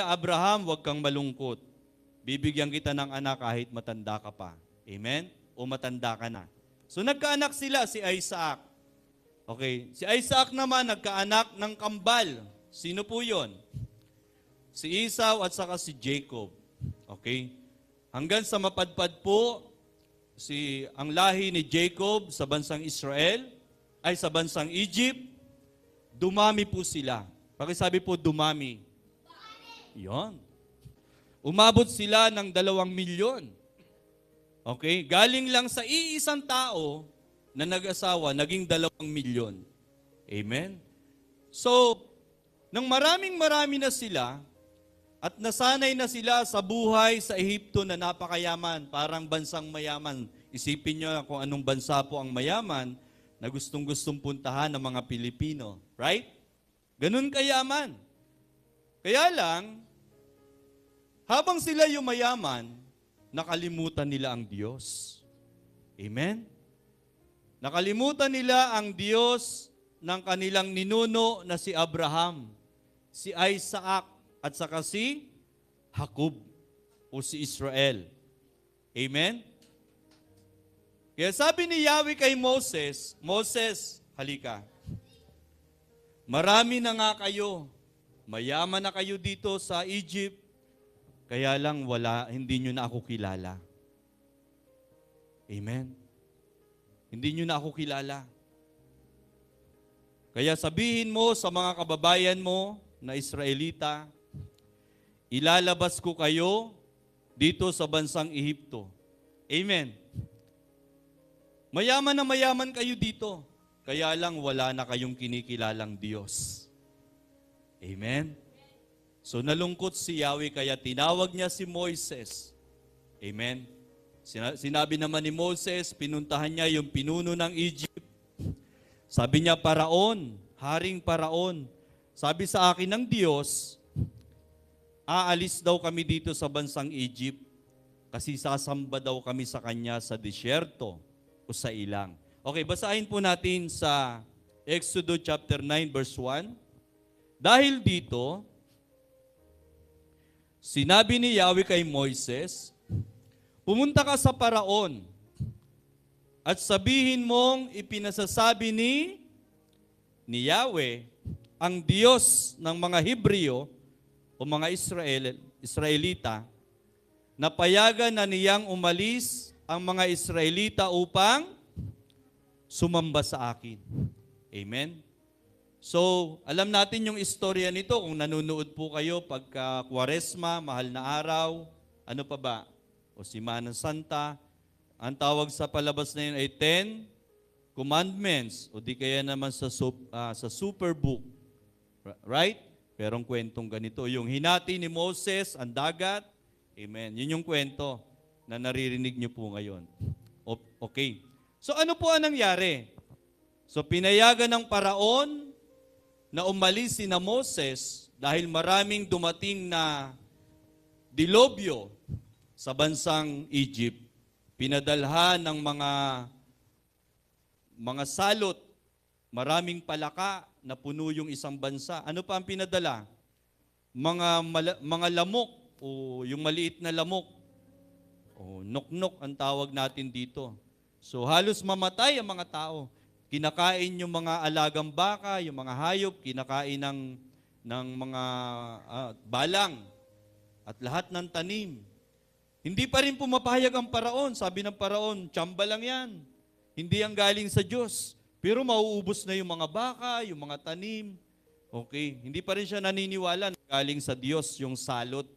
Abraham, huwag kang malungkot. Bibigyan kita ng anak kahit matanda ka pa. Amen? O matanda ka na. So nagkaanak sila, si Isaac. Okay, si Isaac naman nagkaanak ng kambal. Sino po yon? Si Esau at saka si Jacob. Okay? Hanggang sa mapadpad po ang lahi ni Jacob sa bansang Israel, ay sa bansang Egypt, dumami po sila. Pakisabi po, dumami. Yon. Umabot sila ng 2 milyon. Okay? Galing lang sa iisang tao na nag-asawa, naging 2 milyon. Amen? So, nang marami na sila, at nasanay na sila sa buhay sa Ehipto na napakayaman, parang bansang mayaman. Isipin nyo kung anong bansa po ang mayaman na gustong-gustong puntahan ng mga Pilipino. Right? Ganun kayaman. Kaya lang, habang sila yung mayaman, nakalimutan nila ang Diyos. Amen? Nakalimutan nila ang Diyos ng kanilang ninuno na si Abraham, si Isaac, at saka si Jacob o si Israel. Amen? Kaya sabi ni Yahweh kay Moses, Moses, halika. Marami na nga kayo. Mayaman na kayo dito sa Egypt. Kaya lang hindi nyo na ako kilala. Amen? Hindi nyo na ako kilala. Kaya sabihin mo sa mga kababayan mo na Israelita, ilalabas ko kayo dito sa bansang Ehipto. Amen. Mayaman na mayaman kayo dito. Kaya lang wala na kayong kinikilalang Diyos. Amen. So nalungkot si Yahweh kaya tinawag niya si Moises. Amen. Sinabi naman ni Moses, pinuntahan niya yung pinuno ng Egypt. Sabi niya, Paraon, Haring Paraon, sabi sa akin ng Diyos, aalis daw kami dito sa bansang Egypt kasi sasamba daw kami sa kanya sa disyerto o sa ilang. Okay, basahin po natin sa Exodus chapter 9 verse 1. Dahil dito, sinabi ni Yahweh kay Moises, pumunta ka sa Paraon at sabihin mong ipinasasabi ni Yahweh, ang Diyos ng mga Hebreo o mga Israelita, na payagan na niyang umalis ang mga Israelita upang sumamba sa akin. Amen? So, alam natin yung istorya nito kung nanonood po kayo pagka Kwaresma, mahal na araw, ano pa ba? O Semana Santa, ang tawag sa palabas na yun ay 10 Commandments o di kaya naman sa Superbook. Right? Perong kwentong ganito. Yung hinati ni Moses, ang dagat. Amen. Yun yung kwento na naririnig niyo po ngayon. Okay. So ano po ang nangyari? So pinayagan ng Paraon na umalis sina Moses dahil maraming dumating na dilobyo sa bansang Egypt. Pinadalhan ng mga salot, maraming palaka na puno yung isang bansa. Ano pa ang pinadala? Mga lamok o yung maliit na lamok. O noknok ang tawag natin dito. So halos mamatay ang mga tao. Kinakain yung mga alagang baka, yung mga hayop, kinakain ng mga balang at lahat ng tanim. Hindi pa rin pumapayag ang Paraon. Sabi ng Paraon, tsamba lang yan. Hindi ang galing sa Diyos. Pero mauubos na yung mga baka, yung mga tanim. Okay, hindi pa rin siya naniniwala na galing sa Diyos yung salot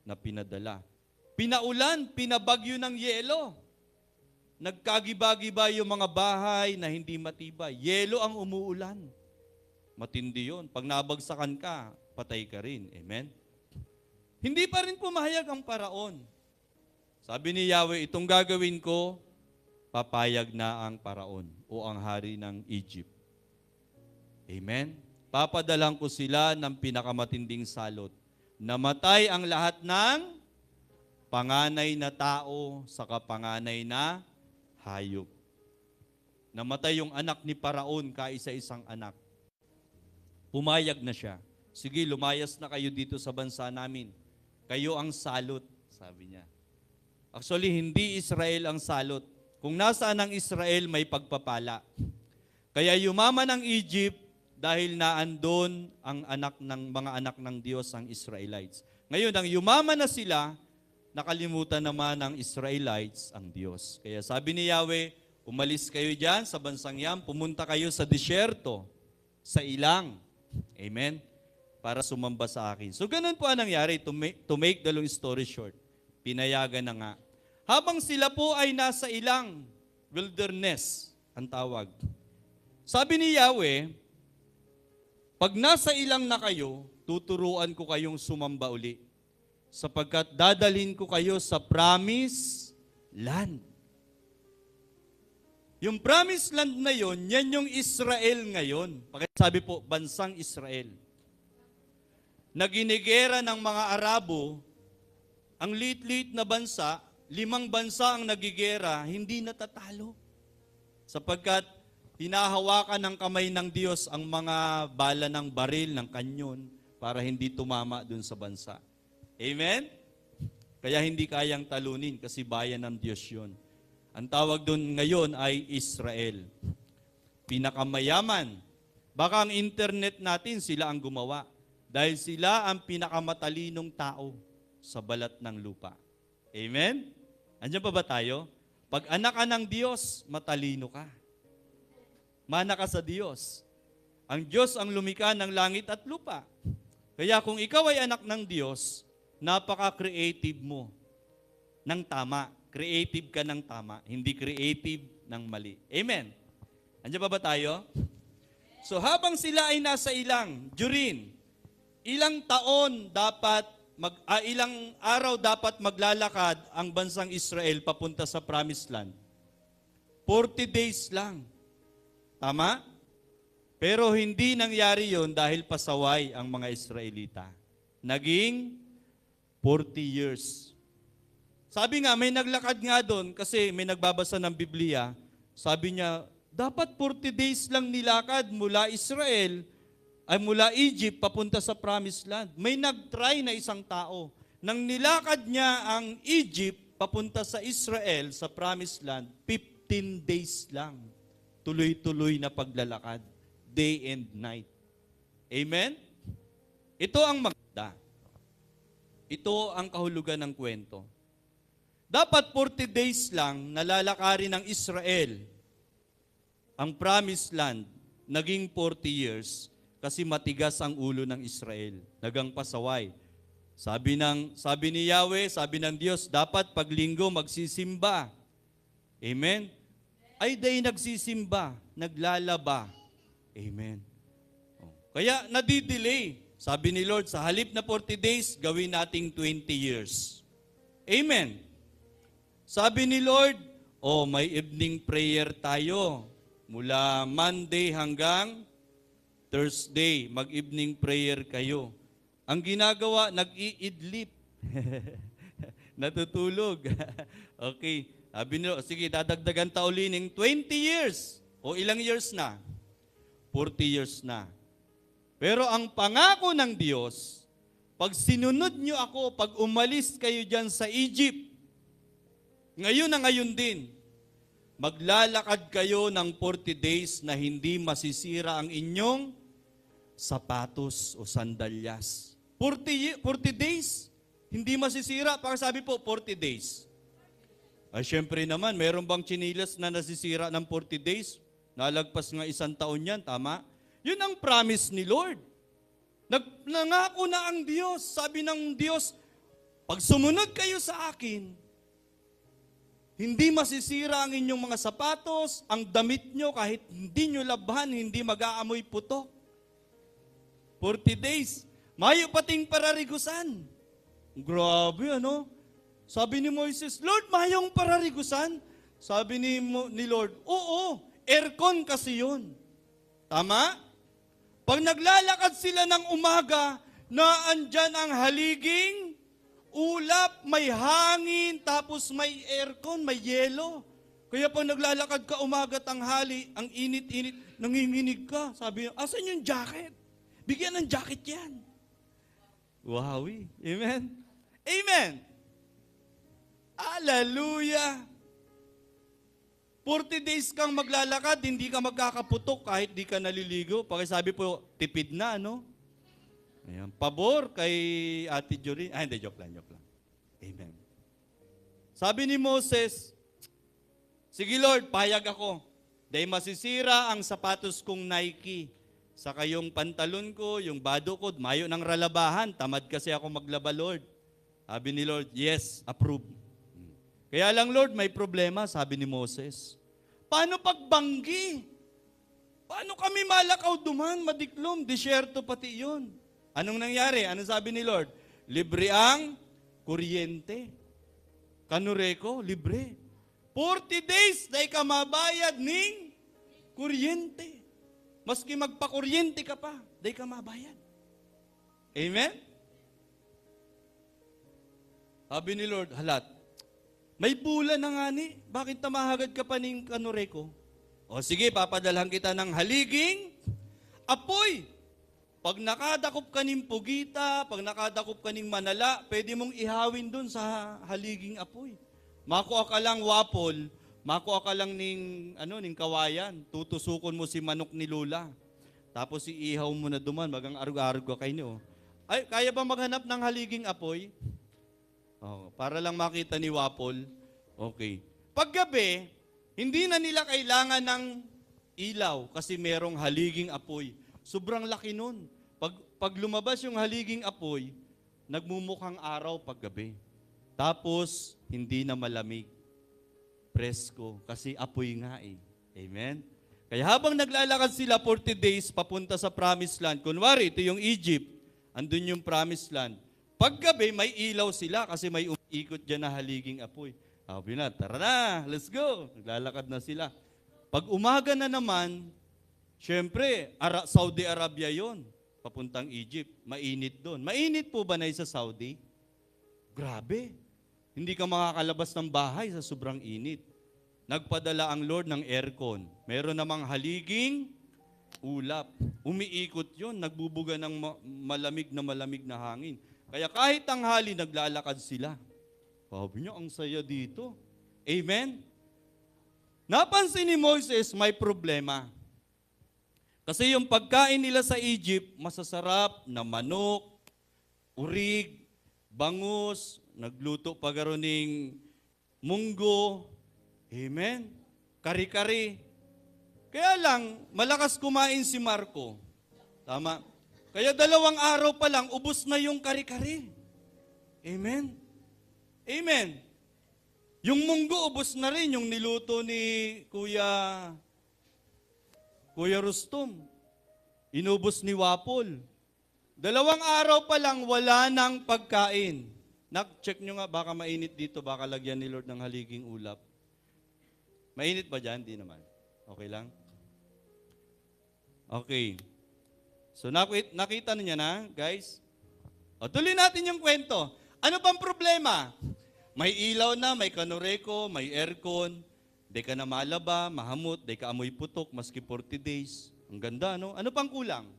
na pinadala. Pinaulan, pinabagyo ng yelo. Nagkagiba-giba yung mga bahay na hindi matibay. Yelo ang umuulan. Matindi yun. Pag nabagsakan ka, patay ka rin. Amen? Hindi pa rin pumahayag ang Paraon. Sabi ni Yahweh, itong gagawin ko, papayag na ang Paraon o ang hari ng Egypt. Amen? Papadalang ko sila ng pinakamatinding salot. Namatay ang lahat ng panganay na tao sa kapanganay na hayop. Namatay yung anak ni Paraon, kaisa-isang anak. Pumayag na siya. sige, lumayas na kayo dito sa bansa namin. Kayo ang salot, sabi niya. Actually, hindi Israel ang salot. Kung nasaan ang Israel, may pagpapala. Kaya yumaman ang Egypt dahil naandun ang mga anak ng Diyos, ang Israelites. Ngayon, ang yumaman na sila, nakalimutan naman ng Israelites ang Diyos. Kaya sabi ni Yahweh, umalis kayo dyan sa bansang yan, pumunta kayo sa disyerto, sa ilang. Amen? Para sumamba sa akin. So ganun po ang nangyari, to make the long story short. Pinayagan na nga. Habang sila po ay nasa ilang, wilderness, ang tawag. Sabi ni Yahweh, pag nasa ilang na kayo, tuturuan ko kayong sumamba uli. Sapagkat dadalhin ko kayo sa promised land. Yung promised land na yon, yan yung Israel ngayon. Sabi po, bansang Israel. Na ginigera ng mga Arabo, ang liit-liit na bansa, 5 bansa ang nagigera, hindi natatalo. Sapagkat hinahawakan ng kamay ng Diyos ang mga bala ng baril, ng kanyon, para hindi tumama dun sa bansa. Amen? Kaya hindi kayang talunin kasi bayan ng Diyos yun. Ang tawag dun ngayon ay Israel. Pinakamayaman. Baka ang internet natin, sila ang gumawa. Dahil sila ang pinakamatalinong tao sa balat ng lupa. Amen? Andiyan pa ba tayo? Pag anak ka ng Diyos, matalino ka. Mana ka sa Diyos. Ang Diyos ang lumikha ng langit at lupa. Kaya kung ikaw ay anak ng Diyos, napaka-creative mo ng tama. Creative ka ng tama, hindi creative ng mali. Amen? Andiyan pa ba tayo? So habang sila ay nasa ilang, Jurin, ilang araw dapat maglalakad ang bansang Israel papunta sa Promised Land? 40 days lang. Tama? Pero hindi nangyari yon dahil pasaway ang mga Israelita. Naging 40 years. Sabi nga, may naglakad nga doon kasi may nagbabasa ng Biblia. Sabi niya, dapat 40 days lang nilakad mula mula Egypt papunta sa Promised Land. May nagtry na isang tao. Nang nilakad niya ang Egypt papunta sa Israel, sa Promised Land, 15 days lang. Tuloy-tuloy na paglalakad. Day and night. Amen? Ito ang maganda. Ito ang kahulugan ng kwento. Dapat 40 days lang nalalakarin ng Israel ang Promised Land. Naging 40 years kasi matigas ang ulo ng Israel. Nagang pasaway. Sabi ni Yahweh, sabi ng Diyos, dapat paglinggo magsisimba. Amen? Ay day nagsisimba, naglalaba. Amen. Kaya nadidelay. Sabi ni Lord, sa halip na 40 days, gawin nating 20 years. Amen. Sabi ni Lord, may evening prayer tayo. Mula Monday hanggang Thursday, mag-evening prayer kayo. Ang ginagawa, nag-iidlip. Natutulog. Okay. Sabi ni Lord, sige, dadagdagan taulining 20 years. O ilang years na? 40 years na. Pero ang pangako ng Diyos, pag sinunod nyo ako, pag umalis kayo dyan sa Egypt, ngayon na ngayon din, maglalakad kayo ng 40 days na hindi masisira ang inyong sapatos o sandalyas. 40 days, hindi masisira. Para sabi po, 40 days. Ay, syempre naman, meron bang chinilas na nasisira ng 40 days? Nalagpas nga 1 taon yan, tama? Yun ang promise ni Lord. Nangako na ang Diyos. Sabi ng Diyos, pag sumunod kayo sa akin, hindi masisira ang inyong mga sapatos, ang damit nyo, kahit hindi nyo labhan, hindi mag-aamoy putok. 40 days. Mayo pating pararigusan. Grabe, ano? Sabi ni Moises, Lord, mayong pararigusan? Sabi ni Lord, oo, aircon kasi yun. Tama? Pag naglalakad sila ng umaga, na andyan ang haliging, ulap, may hangin, tapos may aircon, may yelo. Kaya pag naglalakad ka umaga tanghali, ang init-init, nanginginig ka. Sabi niya, asan yung jacket? Bigyan ng jacket yan. Wow. Amen? Amen! Hallelujah! 40 days kang maglalakad, hindi ka magkakaputok kahit di ka naliligo. Pakisabi po, tipid na, no? Ayan. Pabor kay Ate Jory. Hindi, joke lang. Amen. Sabi ni Moses, sige Lord, payag ako. Dahil masisira ang sapatos kong Nike. Saka yung pantalon ko, yung bado ko, mayo ng ralabahan. Tamad kasi ako maglaba, Lord. Sabi ni Lord, yes, approve. Kaya lang, Lord, may problema, sabi ni Moses. Paano pagbanggi? Paano kami malakaw duman, madiklom, disyerto pati yun? Anong nangyari? Anong sabi ni Lord? Libre ang kuryente. Kanureko, libre. 40 days, dahil ka mabayad ning kuryente. Maski magpakuryente ka pa, dahil ka mabayad. Amen? Sabi ni Lord, halat, may bulan na nga ni, bakit tamahagad ka pa ning kanureko? O sige, papadalhan kita ng haliging apoy. Pag nakadakop ka ning pugita, pag nakadakop ka ning manala, pwede mong ihawin dun sa haliging apoy. Makuha ka lang wapol, makuha ka lang ning kawayan, tutusukon mo si manok ni Lula. Tapos iihaw mo na duman, magang arug-arug ka kayo niyo. Ay, kaya ba maghanap ng haliging apoy? Oh, para lang makita ni Wapol. Okay. Paggabi, hindi na nila kailangan ng ilaw kasi merong haliging apoy. Sobrang laki nun. Pag lumabas yung haliging apoy, nagmumukhang araw paggabi. Tapos, hindi na malamig. Presko. Kasi apoy nga eh. Amen? Kaya habang naglalakad sila 40 days papunta sa Promised Land, kunwari, ito yung Egypt, andun yung Promised Land. Paggabi, may ilaw sila kasi may umiikot dyan na haliging apoy. Sabi na, tara na, let's go. Naglalakad na sila. Pag umaga na naman, syempre, Saudi Arabia yon, papuntang Egypt. Mainit doon. Mainit po ba na sa Saudi? Grabe. Hindi ka makakalabas ng bahay sa sobrang init. Nagpadala ang Lord ng aircon. Meron namang haliging ulap. Umiikot yon, nagbubuga ng malamig na hangin. Kaya kahit tanghali, naglalakad sila. Sabi niya, ang saya dito. Amen? Napansin ni Moses, may problema. Kasi yung pagkain nila sa Egypt, masasarap na manok, urig, bangus, nagluto pa garoning munggo. Amen? Kari-kari. Kaya lang, malakas kumain si Marco. Tama? Kaya 2 araw pa lang, ubos na yung kari-kari. Amen? Amen. Yung munggo, ubos na rin yung niluto ni Kuya Rustom. Inubos ni Wapol. 2 araw pa lang, wala nang pagkain. Check nyo nga, baka mainit dito, baka lagyan ni Lord ng haliging ulap. Mainit ba dyan? Di naman. Okay lang? Okay. So nakita niya na, guys? O, tuloy natin yung kwento. Ano bang problema? May ilaw na, may kanureko, may aircon, di ka na malaba, mahamot, di ka amoy putok, maski 40 days. Ang ganda, no? Ano pang kulang?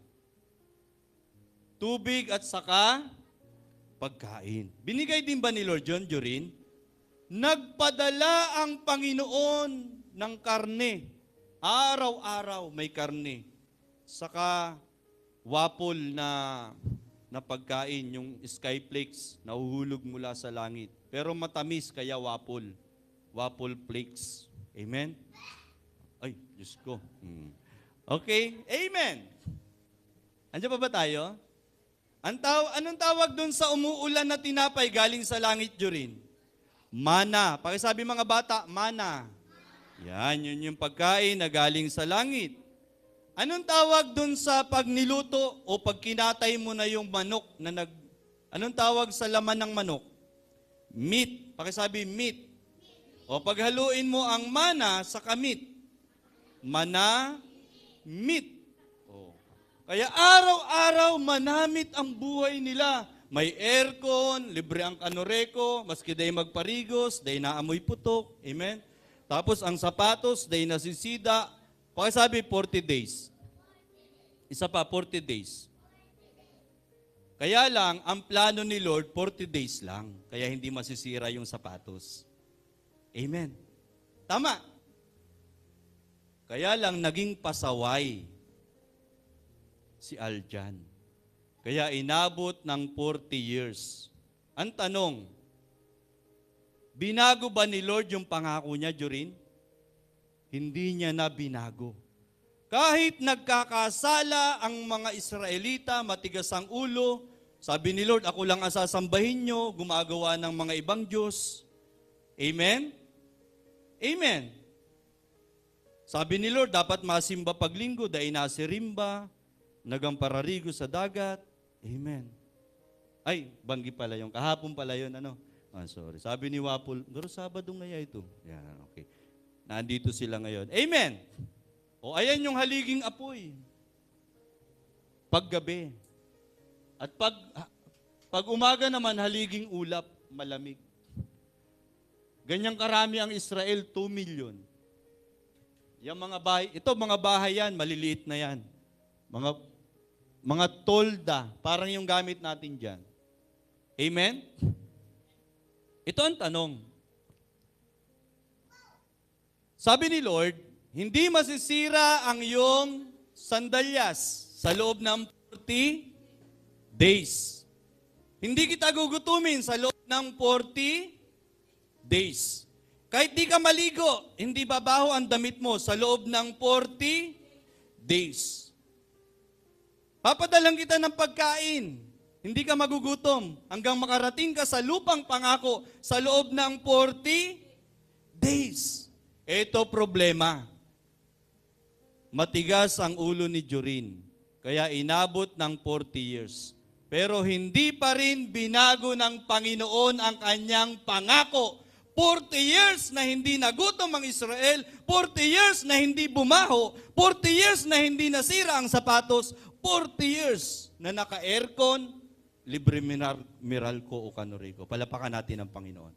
Tubig at saka pagkain. Binigay din ba ni Lord John Jorin? Nagpadala ang Panginoon ng karne. Araw-araw may karne. Saka wapol na pagkain, yung skyflakes, nahuhulog mula sa langit. Pero matamis kaya wapol. Wapol flakes. Amen? Ay, Diyos ko. Okay, amen. Andiyan pa ba tayo? Anong tawag dun sa umuulan na tinapay galing sa langit, Jorin? Mana. Pakisabi mga bata, mana. Yan, yun yung pagkain na galing sa langit. Anong tawag dun sa pag niluto o pag kinatay mo na yung manok na anong tawag sa laman ng manok? Meat. Pakisabi, meat. O paghaluin mo ang mana sa kamit. Mana, meat. O. Kaya araw-araw manamit ang buhay nila. May aircon, libre ang kanureko, maski day magparigos, day naamoy putok. Amen? Tapos ang sapatos, day nasisida. Pakisabi, 40 days. Isa pa, 40 days. Kaya lang, ang plano ni Lord, 40 days lang. Kaya hindi masisira yung sapatos. Amen. Tama. Kaya lang, naging pasaway si Aljan. Kaya inabot ng 40 years. Ang tanong, binago ba ni Lord yung pangako niya, Jorin? Hindi niya na binago. Kahit nagkakasala ang mga Israelita, matigas ang ulo, sabi ni Lord, ako lang ang sasambahin nyo, gumagawa ng mga ibang Diyos. Amen? Amen. Sabi ni Lord, dapat masimba paglinggo, dahil nasirimba, nagampararigo sa dagat. Amen. Ay, banggi pala yung, kahapon pala yun, ano? Sorry. Sabi ni Wapol, garo Sabado ngaya ito. Yan, okay. Nandito sila ngayon. Amen. O ayan yung haliging apoy. Paggabi. At pag umaga naman, haliging ulap, malamig. Ganyang karami ang Israel, 2 million. Yung mga bahay, ito mga bahay yan, maliliit na yan. Mga tolda, parang yung gamit natin dyan. Amen? Ito ang tanong. Sabi ni Lord, hindi masisira ang iyong sandalyas sa loob ng 40 days. Hindi kita gugutumin sa loob ng 40 days. Kahit di ka maligo, hindi babaho ang damit mo sa loob ng 40 days. Papadalang kita ng pagkain. Hindi ka magugutom hanggang makarating ka sa lupang pangako sa loob ng 40 days. Ito problema. Matigas ang ulo ni Jorin, kaya inabot ng 40 years. Pero hindi pa rin binago ng Panginoon ang kanyang pangako. 40 years na hindi nagutom ang Israel, 40 years na hindi bumaho, 40 years na hindi nasira ang sapatos, 40 years na naka-aircon, libre Meralco o Canorico. Palapakan natin ang Panginoon.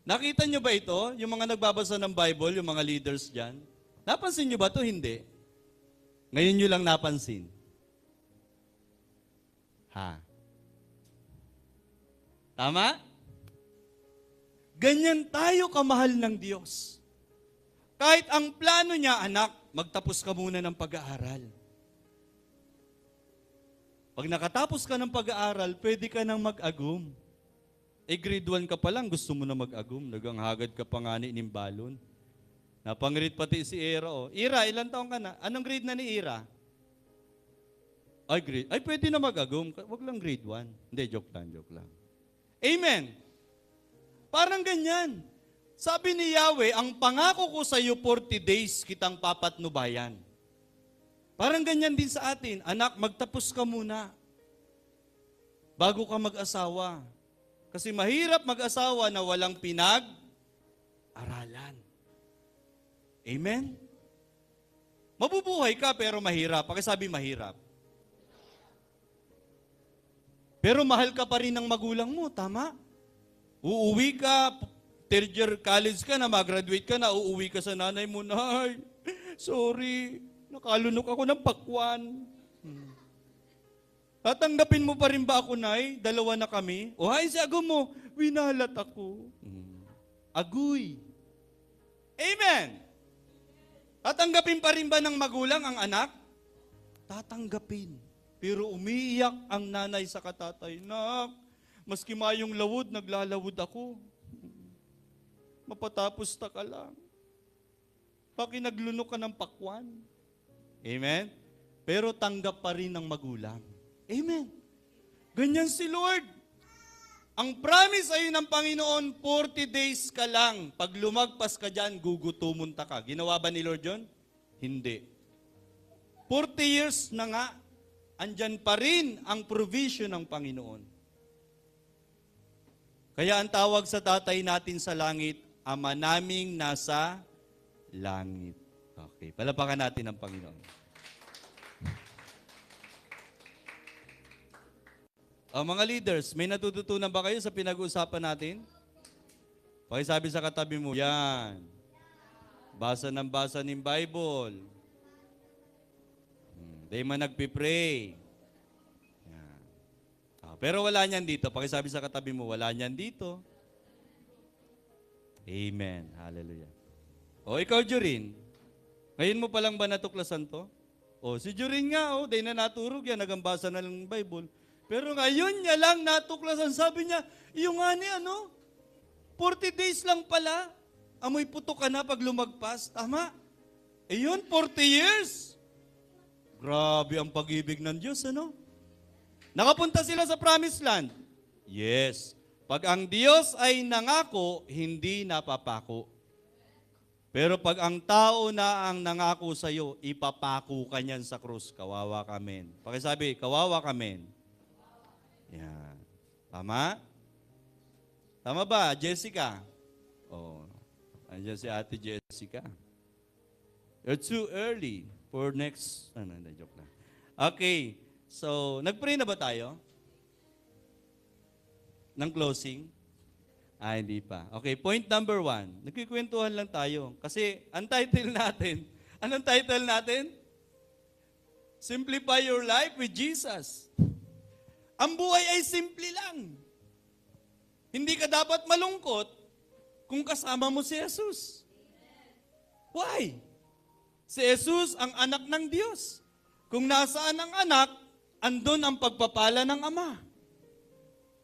Nakita nyo ba ito? Yung mga nagbabasa ng Bible, yung mga leaders dyan? Napansin nyo ba ito? Hindi. Ngayon nyo lang napansin. Ha? Tama? Ganyan tayo kamahal ng Diyos. Kahit ang plano niya, anak, magtapos ka muna ng pag-aaral. Pag nakatapos ka ng pag-aaral, pwede ka nang mag-agum. Grade 1 ka pa lang, gusto mo na mag-agum. Naganghagad ka pa nga ni Nimbalon. Napang-grade pati si Ira. Oh. Ira, ilan taong ka na? Anong grade na ni Ira? Ay, pwede na mag-agum. Wag lang grade 1. Hindi, joke lang. Amen. Parang ganyan. Sabi ni Yahweh, ang pangako ko sa iyo 40 days kitang papatnubayan. Parang ganyan din sa atin. Anak, magtapos ka muna. Bago ka mag-asawa. Kasi mahirap mag-asawa na walang pinag-aralan. Amen? Mabubuhay ka pero mahirap. Pakisabi mahirap. Pero mahal ka pa rin ng magulang mo, tama? Uuwi ka, third year college ka na, mag-graduate ka na, uuwi ka sa nanay mo, Nay, sorry, nakalunok ako ng pakwan. Tatanggapin mo pa rin ba ako, Nay? Dalawa na kami. O hay, si agum mo, winalat ako. Agoy. Amen. Tatanggapin pa rin ba ng magulang ang anak? Tatanggapin. Pero umiiyak ang nanay sa katatay, Nak, maski mayong lawod, naglalawod ako. Mapatapos ta ka lang. Pakinaglunok ka ng pakwan. Amen? Pero tanggap pa rin ng magulang. Amen. Ganyan si Lord. Ang promise ay ng Panginoon, 40 days ka lang. Pag lumagpas ka dyan, gugutumon ta ka. Ginawa ba ni Lord yun? Hindi. 40 years na nga, andyan pa rin ang provision ng Panginoon. Kaya ang tawag sa tatay natin sa langit, Ama naming nasa langit. Okay, palapakan natin ang Panginoon. Mga leaders, may natututunan ba kayo sa pinag-uusapan natin? Pakisabi sa katabi mo, yan. Basa ng Bible. Di man nagpipray. Yan. Pero wala niyan dito. Pakisabi sa katabi mo, wala niyan dito. Amen. Hallelujah. O ikaw, Jorin, ngayon mo palang ba natuklasan to? O si Jorin nga, dahil na naturog yan, nagambasa na lang ng Bible. Pero ngayon niya lang natuklasan. Sabi niya, yung nga ni 40 days lang pala. Amoy putok ka na pag lumagpas. Tama? Yun, 40 years. Grabe ang pag-ibig ng Diyos, Nakapunta sila sa Promised Land. Yes. Pag ang Diyos ay nangako, hindi napapako. Pero pag ang tao na ang nangako sa iyo, ipapako ka niyan sa krus. Kawawa ka, men. Pakisabi, kawawa ka, men. Yan. Tama? Tama ba, Jessica? Andiyan si Ate Jessica. You're too early for next... joke na. Okay. So, nag-pray na ba tayo? Ng closing? Hindi pa. Okay, point number 1. Nagkikwentuhan lang tayo. Kasi, ang title natin, anong title natin? Simplify your life with Jesus. Ang buhay ay simple lang. Hindi ka dapat malungkot kung kasama mo si Jesus. Why? Si Jesus ang anak ng Diyos. Kung nasaan ang anak, andun ang pagpapala ng Ama.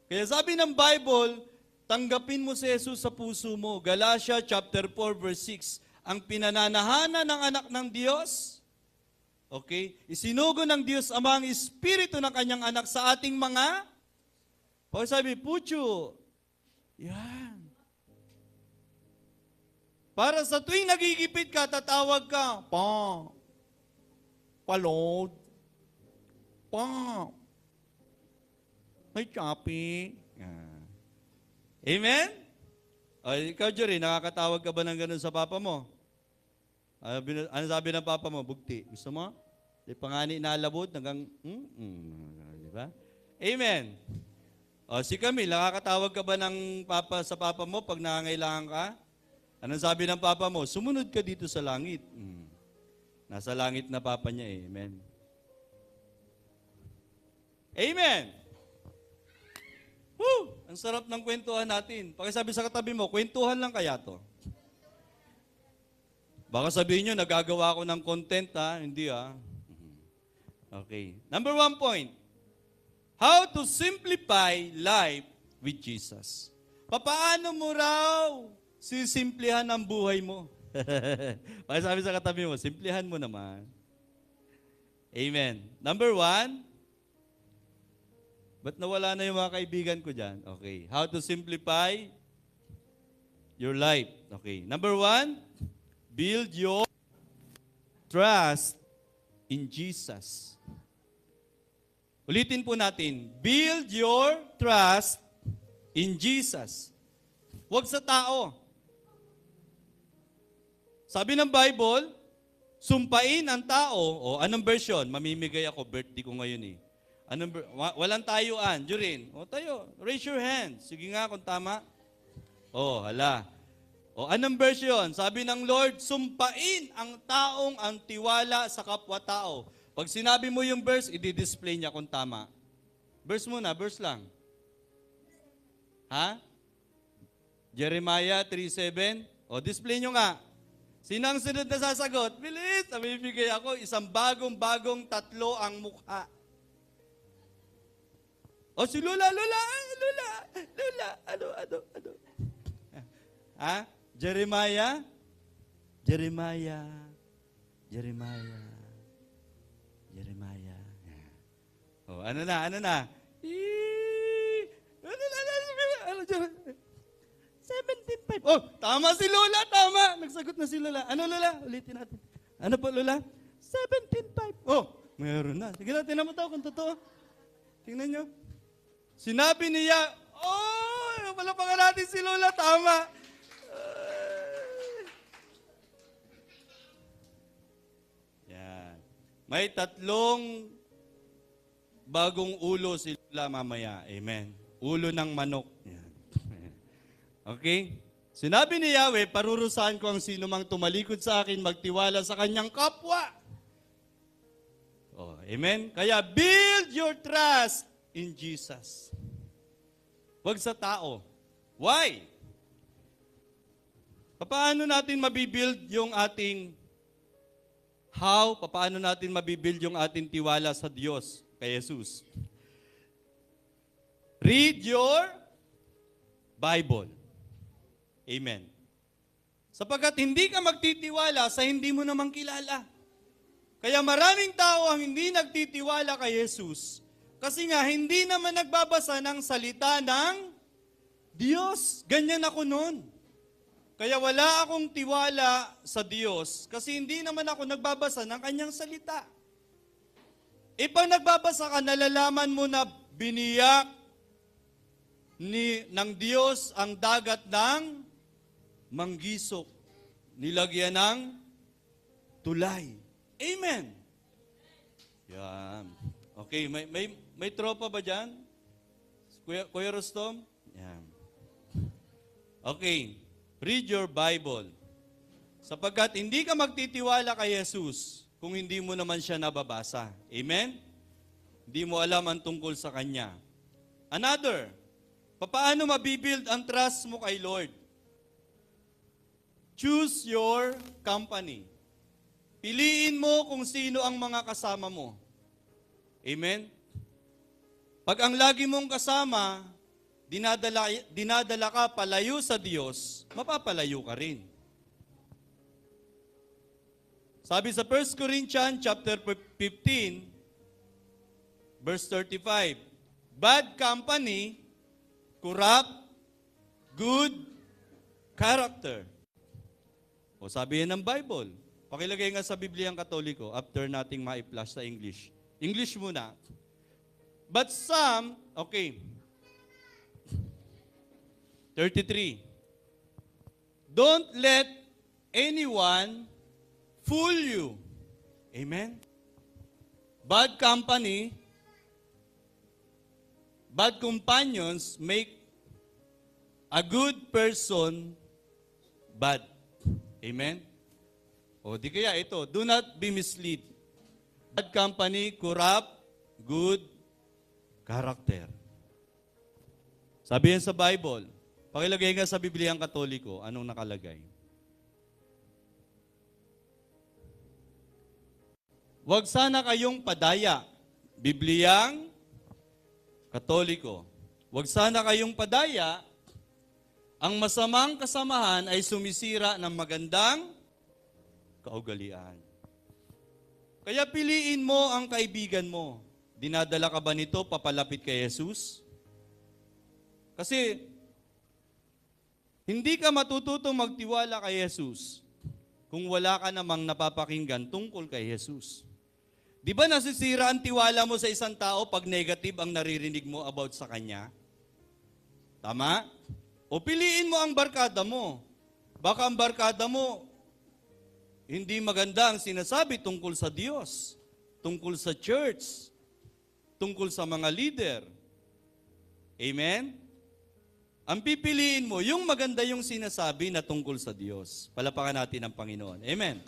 Kaya sabi ng Bible, tanggapin mo si Jesus sa puso mo. Galatia chapter 4 verse 6. Ang pinananahanan ng anak ng Diyos, okay, isinugo ng Diyos Ama ang Espiritu ng kanyang anak sa ating mga, sabi, Pucho, yan. Para sa tuwing nagigipit ka, tatawag ka, Palod, may choppy. Amen? O, ikaw, Jory, nakakatawag ka ba ng ganun sa papa mo? Ano sabi ng papa mo? Bugti. Gusto mo? Di pangani nalabot hanggang, di ba? Amen. O, si Camille, nakakatawag ka ba ng sa papa mo pag nangangailangan ka? Anong sabi ng papa mo? Sumunod ka dito sa langit. Nasa langit na papa niya eh. Amen. Amen. Woo! Ang sarap ng kwentuhan natin. Pakisabi sa katabi mo, kwentuhan lang kaya to? Baka sabihin nyo, nagagawa ko ng content Hindi Okay. Number 1 point. How to simplify life with Jesus. Papaano mo raw sisimplihan ang buhay mo? Pakisabi sa katabi mo, simplihan mo naman. Amen. Number 1, ba't nawala na yung mga kaibigan ko dyan? Okay. How to simplify your life. Okay. Number 1, build your trust in Jesus. Ulitin po natin. Build your trust in Jesus. Huwag sa tao. Sabi ng Bible, sumpain ang tao. Anong version? Mamimigay ako. Birthday ko ngayon eh. Walang tayuan. Jurin, tayo. Raise your hand. Sige nga kung tama. Hala. Anong version? Sabi ng Lord, sumpain ang taong ang tiwala sa kapwa-tao. Pag sinabi mo yung verse, i-display niya kung tama. Verse muna, verse lang. Jeremiah 3:7. Display nyo nga. Sino ang sunod na sasagot? Bilis, namibigay ako, isang bagong-bagong 3 ang mukha. Si Lola. Ano? Jeremiah. Ano na? 17.5. Tama si Lola, tama. Nagsagot na si Lola. Ano, Lola? Ulitin natin. Ano po, Lola? 17.5. Meron na. Sige na, tinan mo tao kung totoo. Tingnan nyo. Sinabi niya, palapakan natin si Lola, tama. Yan. May 3 bagong ulo si Lola mamaya. Amen. Ulo ng manok. Yan. Okay? Sinabi ni Yahweh, parurusahan ko ang sino mang tumalikod sa akin, magtiwala sa kanyang kapwa. Amen? Kaya build your trust in Jesus. Huwag sa tao. Why? Paano natin mabibuild yung ating paano natin mabibuild yung ating tiwala sa Diyos, kay Jesus? Read your Bible. Amen. Sapagkat hindi ka magtitiwala sa hindi mo namang kilala. Kaya maraming tao ang hindi nagtitiwala kay Jesus kasi nga hindi naman nagbabasa ng salita ng Diyos. Ganyan ako noon. Kaya wala akong tiwala sa Diyos kasi hindi naman ako nagbabasa ng kanyang salita. Pag nagbabasa ka, nalalaman mo na biniyak ng Diyos ang dagat ng manggisok. Nilagyan ng tulay. Amen. Yan. Okay, may tropa ba dyan? Kuya Rostom? Yan. Okay, read your Bible. Sapagkat hindi ka magtitiwala kay Jesus kung hindi mo naman siya nababasa. Amen? Hindi mo alam ang tungkol sa Kanya. Another, paano mabibuild ang trust mo kay Lord? Choose your company. Piliin mo kung sino ang mga kasama mo. Amen? Pag ang lagi mong kasama, dinadala ka palayo sa Diyos, mapapalayo ka rin. Sabi sa 1 Corinthians chapter 15, verse 35, bad company, corrupt, good character. O sabi yan ng Bible. Pakilagay nga sa Bibliang Katoliko after nating ma-flash sa English. English muna. But some, okay. 33. Don't let anyone fool you. Amen? Bad company, bad companions make a good person bad. Amen? O di kaya ito, do not be misled. Bad company, corrupt, good character. Sabi yan sa Bible. Pakilagay nga sa Bibliang Katoliko, anong nakalagay? Huwag sana kayong padaya. Bibliang Katoliko. Huwag sana kayong padaya. Ang masamang kasamahan ay sumisira ng magandang kaugalian. Kaya piliin mo ang kaibigan mo. Dinadala ka ba nito papalapit kay Jesus? Kasi hindi ka matututong magtiwala kay Jesus kung wala ka namang napapakinggan tungkol kay Jesus. Di ba nasisira ang tiwala mo sa isang tao pag negative ang naririnig mo about sa kanya? Tama? O piliin mo ang barkada mo. Baka ang barkada mo hindi maganda ang sinasabi tungkol sa Diyos, tungkol sa church, tungkol sa mga leader. Amen? Ang pipiliin mo, yung maganda yung sinasabi na tungkol sa Diyos. Palapakan natin ang Panginoon. Amen?